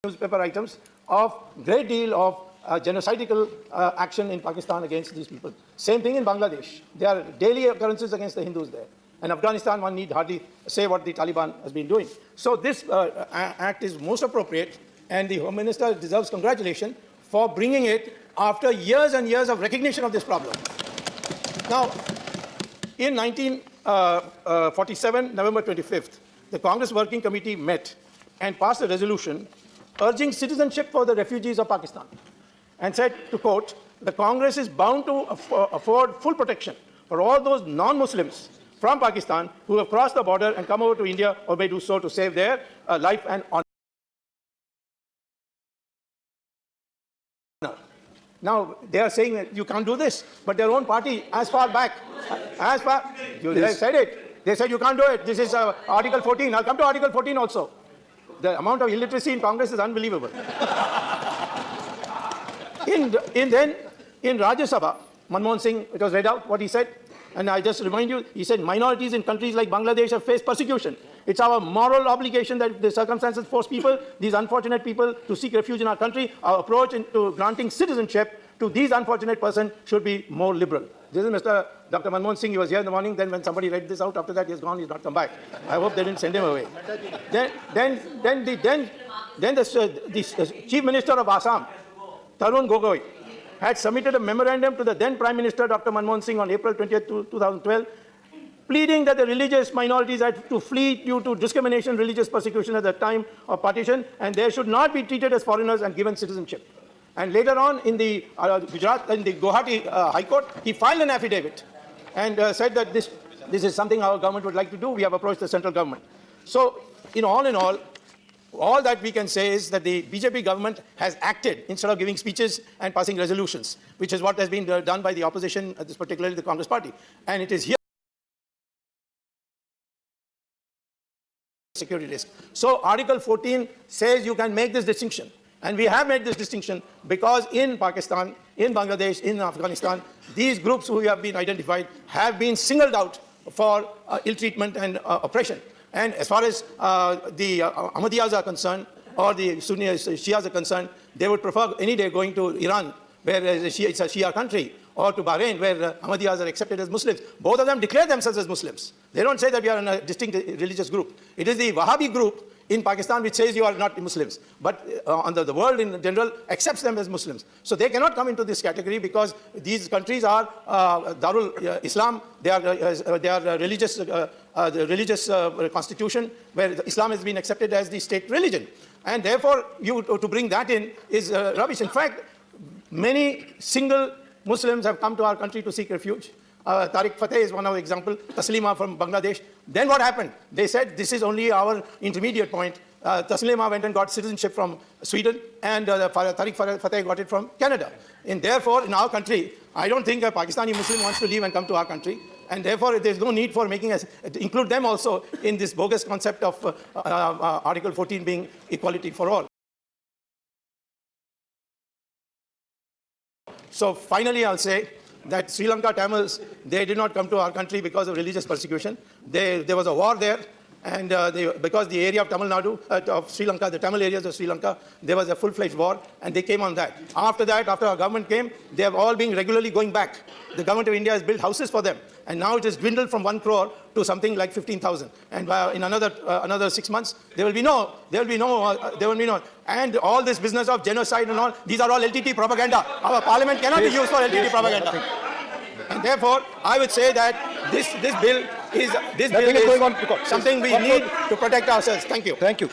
newspaper items of great deal of genocidal action in Pakistan against these people. Same thing in Bangladesh. There are daily occurrences against the Hindus there. And Afghanistan, one need hardly say what the Taliban has been doing. So this act is most appropriate, and the Home Minister deserves congratulations for bringing it after years and years of recognition of this problem. Now, in 1947, November 25th, the Congress Working Committee met and passed a resolution urging citizenship for the refugees of Pakistan, and said, to quote, the Congress is bound to afford full protection for all those non-Muslims from Pakistan who have crossed the border and come over to India or may do so to save their life and honor. Now, they are saying that you can't do this, but their own party, as far back, they said it. They said you can't do it. This is Article 14. I'll come to Article 14 also. The amount of illiteracy in Congress is unbelievable. In Rajya Sabha, Manmohan Singh, it was read out what he said, and I just remind you, he said minorities in countries like Bangladesh have faced persecution. It's our moral obligation that the circumstances force people, these unfortunate people, to seek refuge in our country. Our approach to granting citizenship to these unfortunate persons should be more liberal. This is Dr. Manmohan Singh. He was here in the morning. Then when somebody read this out, after that he's gone. He's not come back. I hope they didn't send him away. Then the Chief Minister of Assam, Tarun Gogoi, had submitted a memorandum to the then Prime Minister, Dr. Manmohan Singh, on April 20th, 2012, pleading that the religious minorities had to flee due to discrimination, religious persecution at the time of partition, and they should not be treated as foreigners and given citizenship. And later on, in the Guwahati High Court, he filed an affidavit and said that this is something our government would like to do. We have approached the central government. So, in all that we can say is that the BJP government has acted instead of giving speeches and passing resolutions, which is what has been done by the opposition, particularly the Congress Party. And it is here security risk. So Article 14 says you can make this distinction. And we have made this distinction because in Pakistan, in Bangladesh, in Afghanistan, these groups who have been identified have been singled out for ill treatment and oppression. And as far as the Ahmadiyas are concerned, or the Sunni Shias are concerned, they would prefer any day going to Iran, where it's a Shia country, or to Bahrain, where Ahmadiyas are accepted as Muslims. Both of them declare themselves as Muslims. They don't say that we are in a distinct religious group. It is the Wahhabi group in Pakistan which says you are not Muslims. But the world in general accepts them as Muslims. So they cannot come into this category because these countries are Darul Islam. They are religious, the religious constitution where Islam has been accepted as the state religion. And therefore, to bring that in is rubbish. In fact, many single Muslims have come to our country to seek refuge. Tariq Fateh is one of the examples, Taslima from Bangladesh. Then what happened? They said, this is only our intermediate point. Taslima went and got citizenship from Sweden, and Tariq Fateh got it from Canada. And therefore, in our country, I don't think a Pakistani Muslim wants to leave and come to our country. And therefore, there's no need for making us include them also in this bogus concept of Article 14 being equality for all. So finally, I'll say that Sri Lanka Tamils, they did not come to our country because of religious persecution. There was a war there, and because the area of Tamil Nadu, of Sri Lanka, the Tamil areas of Sri Lanka, there was a full-fledged war, and they came on that. After that, after our government came, they have all been regularly going back. The government of India has built houses for them, and now it has dwindled from 1 crore to something like 15,000. And in another 6 months, there will be no. And all this business of genocide and all, these are all LTT propaganda. Our parliament cannot be used for LTT propaganda. And therefore, I would say that this bill is something we need to protect ourselves. Thank you. Thank you.